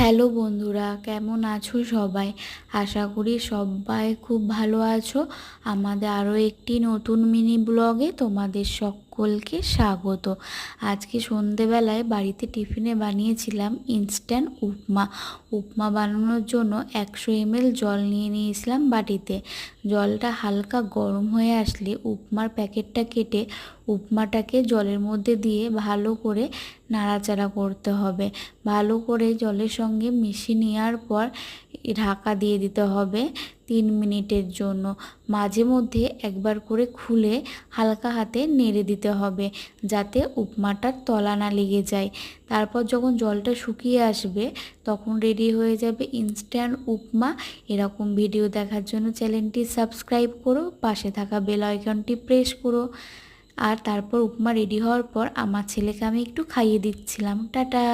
Hello বন্ধুরা, কেমন আছো সবাই? আশা করি সবাই খুব ভালো আছো। আমাদের আরও একটি নতুন মিনি ব্লগে তোমাদের সকলকে স্বাগত। আজকে সন্ধেবেলায় বাড়িতে টিফিনে বানিয়েছিলাম ইনস্ট্যান্ট উপমা। উপমা বানানোর জন্য 100 ml জল নিয়ে নিয়েছিলাম বাটিতে। জলটা হালকা গরম হয়ে আসলে উপমার প্যাকেটটা কেটে উপমাটাকে জলের মধ্যে দিয়ে ভালো করে নাড়াচাড়া করতে হবে। ভালো করে জলের সঙ্গে মিশিয়ে নেওয়ার পর ঢাকা দিয়ে দিতে হবে 3 মিনিটের জন্য। মাঝে মধ্যে একবার করে খুলে হালকা হাতে নেড়ে দিতে হবে যাতে উপমাটার তলা না লেগে যায়। তারপর যখন জলটা শুকিয়ে আসবে তখন রেডি হয়ে যাবে ইনস্ট্যান্ট উপমা। এরকম ভিডিও দেখার জন্য চ্যানেলটি সাবস্ক্রাইব করো, পাশে থাকা বেল আইকনটি প্রেস করো। আর তারপর উপমা রেডি হওয়ার পর আমার ছেলেকে আমি একটু খাইয়ে দিচ্ছিলাম। টাটা।